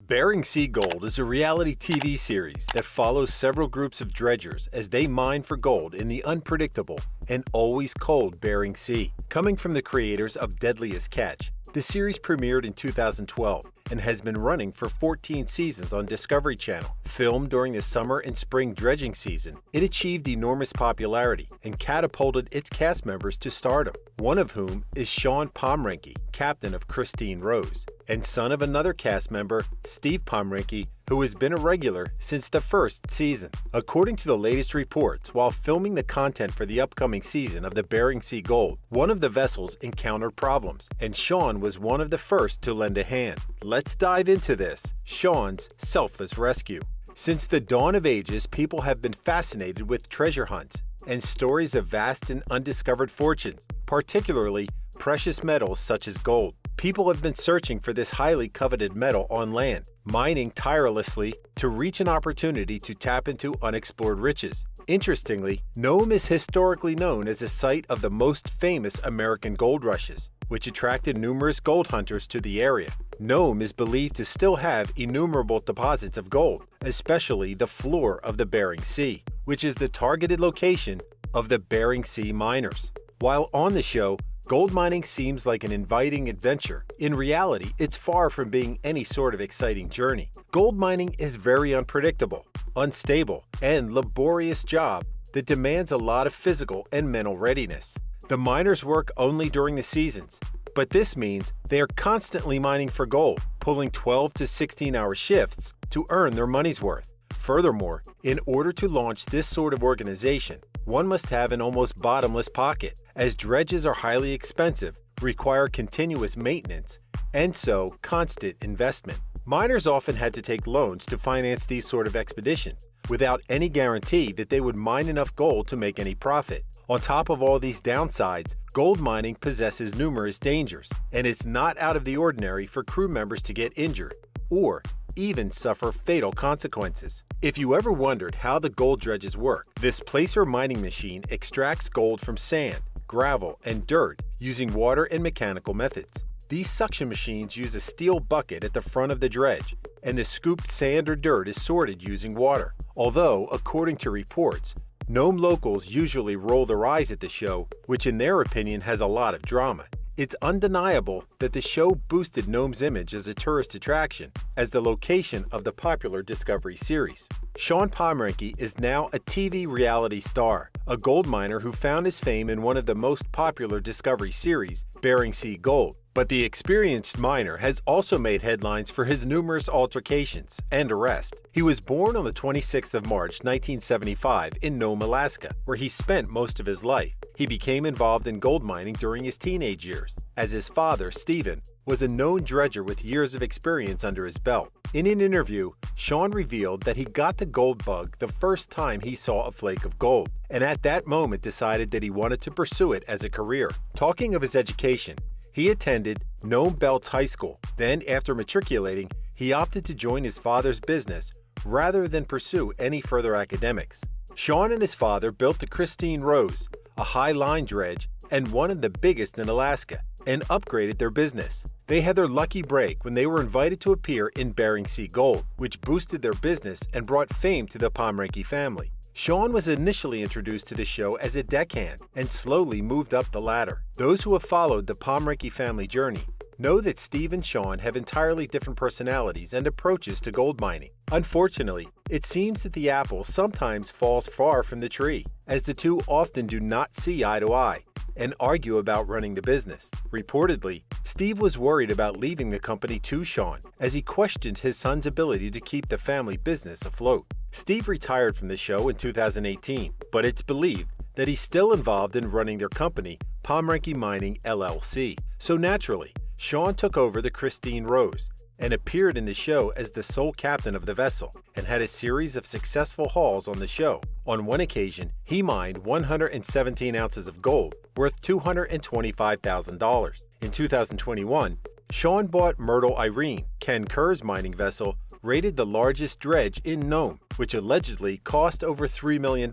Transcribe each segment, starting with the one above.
Bering Sea Gold is a reality TV series that follows several groups of dredgers as they mine for gold in the unpredictable and always cold Bering Sea. Coming from the creators of Deadliest Catch, the series premiered in 2012 and has been running for 14 seasons on Discovery Channel. Filmed during the summer and spring dredging season, it achieved enormous popularity and catapulted its cast members to stardom, one of whom is Shawn Pomrenke, captain of Christine Rose, and son of another cast member, Steve Pomrenke, who has been a regular since the first season. According to the latest reports, while filming the content for the upcoming season of the Bering Sea Gold, one of the vessels encountered problems, and Shawn was one of the first to lend a hand. Let's dive into this, Shawn's selfless rescue. Since the dawn of ages, people have been fascinated with treasure hunts and stories of vast and undiscovered fortunes, particularly precious metals such as gold. People have been searching for this highly coveted metal on land, mining tirelessly to reach an opportunity to tap into unexplored riches. Interestingly, Nome is historically known as a site of the most famous American gold rushes, which attracted numerous gold hunters to the area. Nome is believed to still have innumerable deposits of gold, especially the floor of the Bering Sea, which is the targeted location of the Bering Sea miners. While on the show, gold mining seems like an inviting adventure. In reality, it's far from being any sort of exciting journey. Gold mining is very unpredictable, unstable, and laborious job that demands a lot of physical and mental readiness. The miners work only during the seasons, but this means they are constantly mining for gold, pulling 12 to 16-hour shifts to earn their money's worth. Furthermore, in order to launch this sort of organization, one must have an almost bottomless pocket, as dredges are highly expensive, require continuous maintenance, and so constant investment. Miners often had to take loans to finance these sort of expeditions, without any guarantee that they would mine enough gold to make any profit. On top of all these downsides, gold mining possesses numerous dangers, and it's not out of the ordinary for crew members to get injured, or even suffer fatal consequences. If you ever wondered how the gold dredges work, this placer mining machine extracts gold from sand, gravel, and dirt using water and mechanical methods. These suction machines use a steel bucket at the front of the dredge, and the scooped sand or dirt is sorted using water. Although, according to reports, Nome locals usually roll their eyes at the show, which in their opinion has a lot of drama. It's undeniable that the show boosted Nome's image as a tourist attraction, as the location of the popular Discovery series. Shawn Pomrenke is now a TV reality star, a gold miner who found his fame in one of the most popular Discovery series, Bering Sea Gold. But the experienced miner has also made headlines for his numerous altercations and arrest. He was born on the 26th of March 1975 in Nome, Alaska, where he spent most of his life. He became involved in gold mining during his teenage years, as his father, Stephen, was a known dredger with years of experience under his belt. In an interview, Shawn revealed that he got the gold bug the first time he saw a flake of gold, and at that moment decided that he wanted to pursue it as a career. Talking of his education, he attended Nome Belts High School. Then, after matriculating, he opted to join his father's business rather than pursue any further academics. Shawn and his father built the Christine Rose, a high-line dredge and one of the biggest in Alaska, and upgraded their business. They had their lucky break when they were invited to appear in Bering Sea Gold, which boosted their business and brought fame to the Pomrenke family. Shawn was initially introduced to the show as a deckhand and slowly moved up the ladder. Those who have followed the Pomrenke family journey know that Steve and Shawn have entirely different personalities and approaches to gold mining. Unfortunately, it seems that the apple sometimes falls far from the tree, as the two often do not see eye to eye and argue about running the business. Reportedly, Steve was worried about leaving the company to Shawn, as he questioned his son's ability to keep the family business afloat. Steve retired from the show in 2018, but it's believed that he's still involved in running their company, Pomrenke Mining LLC. So naturally, Shawn took over the Christine Rose and appeared in the show as the sole captain of the vessel, and had a series of successful hauls on the show. On one occasion, he mined 117 ounces of gold, worth $225,000. In 2021, Shawn bought Myrtle Irene, Ken Kerr's mining vessel, rated the largest dredge in Nome, which allegedly cost over $3 million,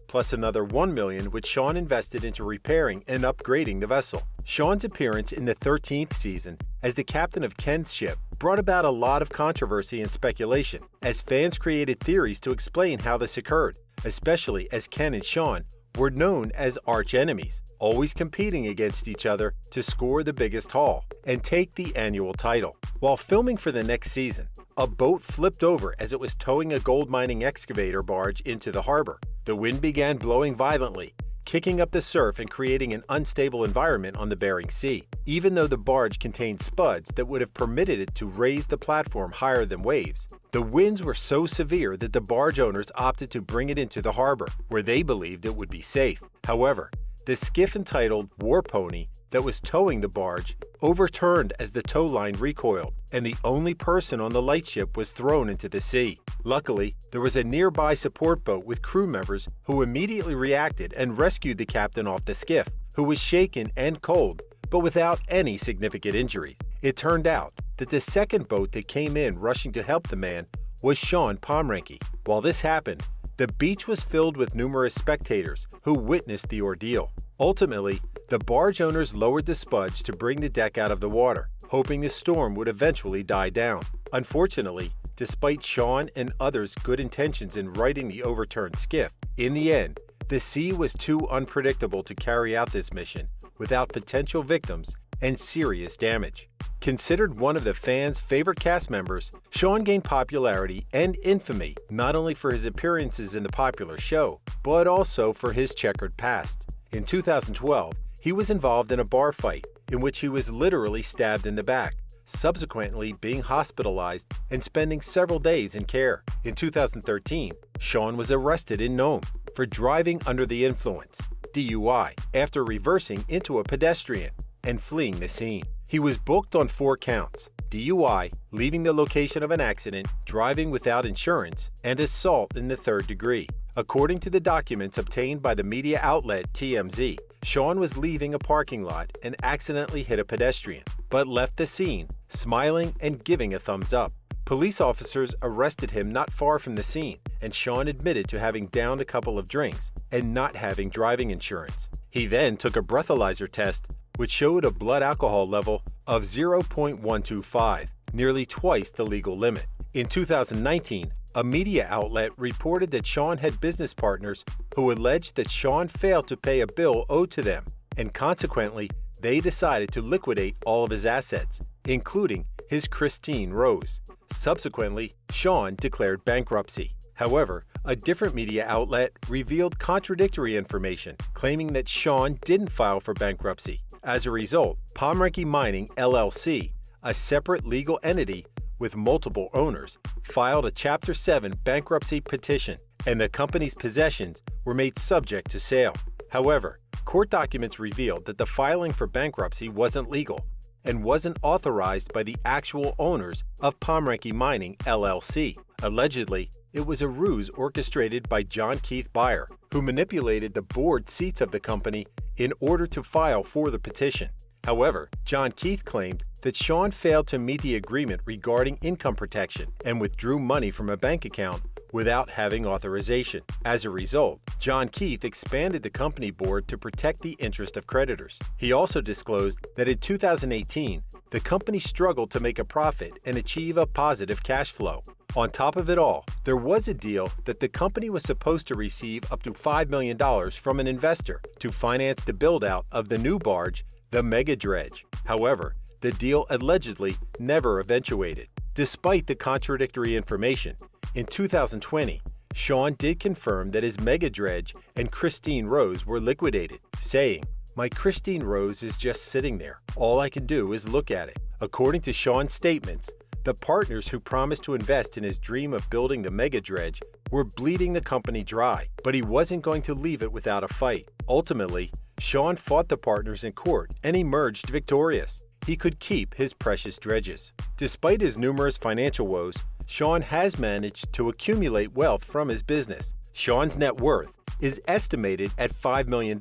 plus another $1 million which Shawn invested into repairing and upgrading the vessel. Shawn's appearance in the 13th season as the captain of Ken's ship brought about a lot of controversy and speculation, as fans created theories to explain how this occurred, especially as Ken and Shawn were known as arch enemies, always competing against each other to score the biggest haul and take the annual title. While filming for the next season, a boat flipped over as it was towing a gold mining excavator barge into the harbor. The wind began blowing violently, kicking up the surf and creating an unstable environment on the Bering Sea. Even though the barge contained spuds that would have permitted it to raise the platform higher than waves, the winds were so severe that the barge owners opted to bring it into the harbor, where they believed it would be safe. However, the skiff entitled War Pony that was towing the barge overturned as the tow line recoiled, and the only person on the lightship was thrown into the sea. Luckily, there was a nearby support boat with crew members who immediately reacted and rescued the captain off the skiff, who was shaken and cold, but without any significant injuries. It turned out that the second boat that came in rushing to help the man was Shawn Pomrenke. While this happened, the beach was filled with numerous spectators who witnessed the ordeal. Ultimately, the barge owners lowered the spuds to bring the deck out of the water, hoping the storm would eventually die down. Unfortunately, despite Shawn and others' good intentions in righting the overturned skiff, in the end, the sea was too unpredictable to carry out this mission without potential victims and serious damage. Considered one of the fans' favorite cast members, Shawn gained popularity and infamy not only for his appearances in the popular show, but also for his checkered past. In 2012, he was involved in a bar fight in which he was literally stabbed in the back, subsequently being hospitalized and spending several days in care. In 2013, Shawn was arrested in Nome for driving under the influence, DUI, after reversing into a pedestrian and fleeing the scene. He was booked on 4 counts: DUI, leaving the location of an accident, driving without insurance, and assault in the 3rd degree. According to the documents obtained by the media outlet TMZ, Shawn was leaving a parking lot and accidentally hit a pedestrian, but left the scene, smiling and giving a thumbs up. Police officers arrested him not far from the scene, and Shawn admitted to having downed a couple of drinks and not having driving insurance. He then took a breathalyzer test, which showed a blood alcohol level of 0.125, nearly twice the legal limit. In 2019, a media outlet reported that Shawn had business partners who alleged that Shawn failed to pay a bill owed to them, and consequently, they decided to liquidate all of his assets, including his Christine Rose. Subsequently, Shawn declared bankruptcy. However, a different media outlet revealed contradictory information, claiming that Shawn didn't file for bankruptcy. As a result, Pomrenke Mining LLC, a separate legal entity with multiple owners, filed a Chapter 7 bankruptcy petition, and the company's possessions were made subject to sale. However, court documents revealed that the filing for bankruptcy wasn't legal and wasn't authorized by the actual owners of Pomrenke Mining LLC. Allegedly, it was a ruse orchestrated by John Keith Buyer, who manipulated the board seats of the company in order to file for the petition. However, John Keith claimed that Shawn failed to meet the agreement regarding income protection and withdrew money from a bank account without having authorization. As a result, John Keith expanded the company board to protect the interest of creditors. He also disclosed that in 2018, the company struggled to make a profit and achieve a positive cash flow. On top of it all, there was a deal that the company was supposed to receive up to $5 million from an investor to finance the build-out of the new barge, the Mega Dredge. However, the deal allegedly never eventuated. Despite the contradictory information, in 2020, Shawn did confirm that his Mega Dredge and Christine Rose were liquidated, saying, "My Christine Rose is just sitting there. All I can do is look at it." According to Shawn's statements, the partners who promised to invest in his dream of building the Mega Dredge were bleeding the company dry, but he wasn't going to leave it without a fight. Ultimately, Shawn fought the partners in court and emerged victorious. He could keep his precious dredges. Despite his numerous financial woes, Shawn has managed to accumulate wealth from his business. Shawn's net worth is estimated at $5 million,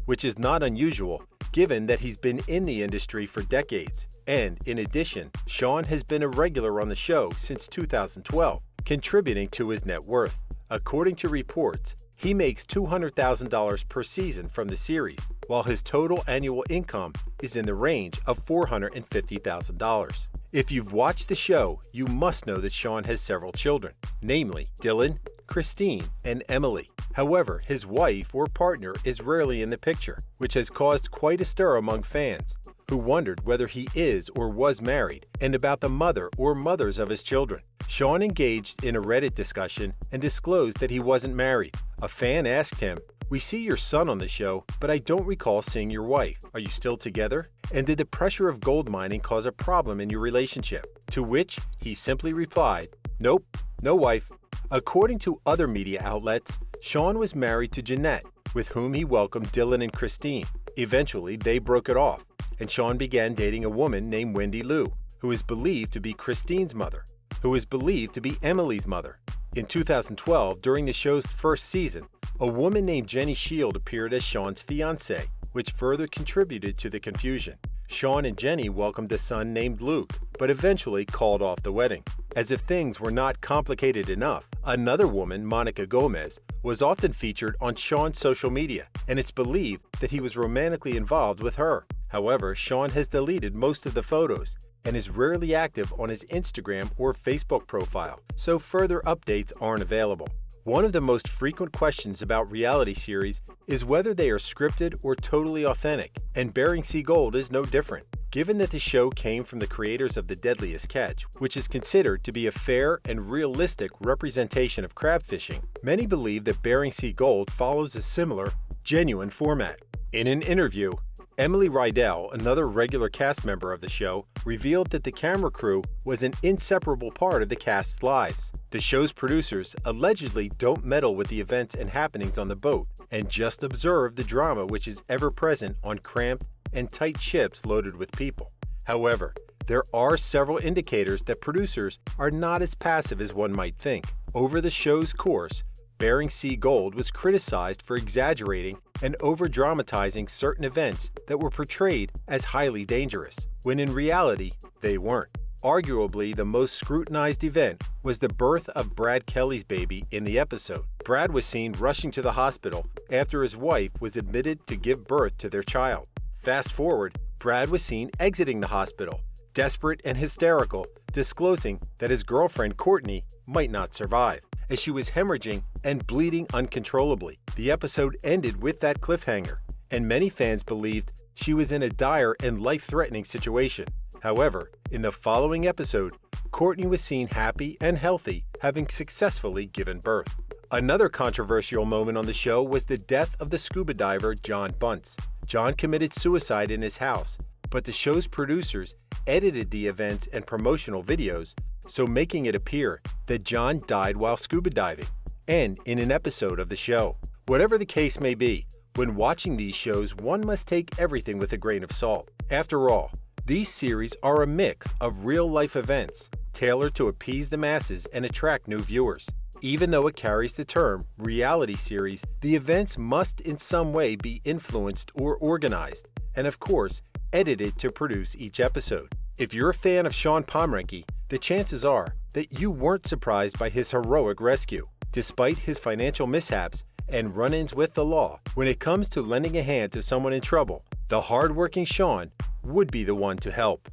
which is not unusual given that he's been in the industry for decades. And in addition, Shawn has been a regular on the show since 2012, contributing to his net worth. According to reports, he makes $200,000 per season from the series, while his total annual income is in the range of $450,000. If you've watched the show, you must know that Shawn has several children, namely Dylan, Christine, and Emily. However, his wife or partner is rarely in the picture, which has caused quite a stir among fans, who wondered whether he is or was married and about the mother or mothers of his children. Shawn engaged in a Reddit discussion and disclosed that he wasn't married. A fan asked him, "We see your son on the show, but I don't recall seeing your wife. Are you still together? And did the pressure of gold mining cause a problem in your relationship?" To which he simply replied, "Nope, no wife." According to other media outlets, Shawn was married to Jeanette, with whom he welcomed Dylan and Christine. Eventually, they broke it off, and Shawn began dating a woman named Wendy Lou, who is believed to be Christine's mother, who is believed to be Emily's mother. In 2012, during the show's first season, a woman named Jenny Shield appeared as Shawn's fiancée, which further contributed to the confusion. Shawn and Jenny welcomed a son named Luke, but eventually called off the wedding. As if things were not complicated enough, another woman, Monica Gomez, was often featured on Shawn's social media, and it's believed that he was romantically involved with her. However, Shawn has deleted most of the photos and is rarely active on his Instagram or Facebook profile, so further updates aren't available. One of the most frequent questions about reality series is whether they are scripted or totally authentic, and Bering Sea Gold is no different. Given that the show came from the creators of The Deadliest Catch, which is considered to be a fair and realistic representation of crab fishing, many believe that Bering Sea Gold follows a similar, genuine format. In an interview, Emily Rydell, another regular cast member of the show, revealed that the camera crew was an inseparable part of the cast's lives. The show's producers allegedly don't meddle with the events and happenings on the boat and just observe the drama which is ever present on cramped and tight ships loaded with people. However, there are several indicators that producers are not as passive as one might think. Over the show's course, Bering Sea Gold was criticized for exaggerating and over-dramatizing certain events that were portrayed as highly dangerous, when in reality, they weren't. Arguably, the most scrutinized event was the birth of Brad Kelly's baby in the episode. Brad was seen rushing to the hospital after his wife was admitted to give birth to their child. Fast forward, Brad was seen exiting the hospital, desperate and hysterical, disclosing that his girlfriend Courtney might not survive, as she was hemorrhaging and bleeding uncontrollably. The episode ended with that cliffhanger, and many fans believed she was in a dire and life-threatening situation. However, in the following episode, Courtney was seen happy and healthy, having successfully given birth. Another controversial moment on the show was the death of the scuba diver John Bunce. John committed suicide in his house, but the show's producers edited the events and promotional videos, so making it appear that John died while scuba diving, and in an episode of the show. Whatever the case may be, when watching these shows, one must take everything with a grain of salt. After all, these series are a mix of real-life events, tailored to appease the masses and attract new viewers. Even though it carries the term reality series, the events must in some way be influenced or organized, and of course, edited to produce each episode. If you're a fan of Shawn Pomrenke, the chances are that you weren't surprised by his heroic rescue. Despite his financial mishaps and run-ins with the law, when it comes to lending a hand to someone in trouble, the hard-working Shawn would be the one to help.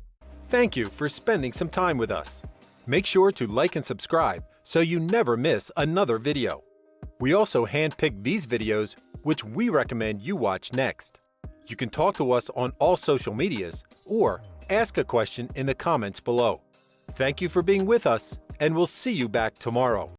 Thank you for spending some time with us. Make sure to like and subscribe so you never miss another video. We also handpick these videos which we recommend you watch next. You can talk to us on all social medias or ask a question in the comments below. Thank you for being with us, and we'll see you back tomorrow.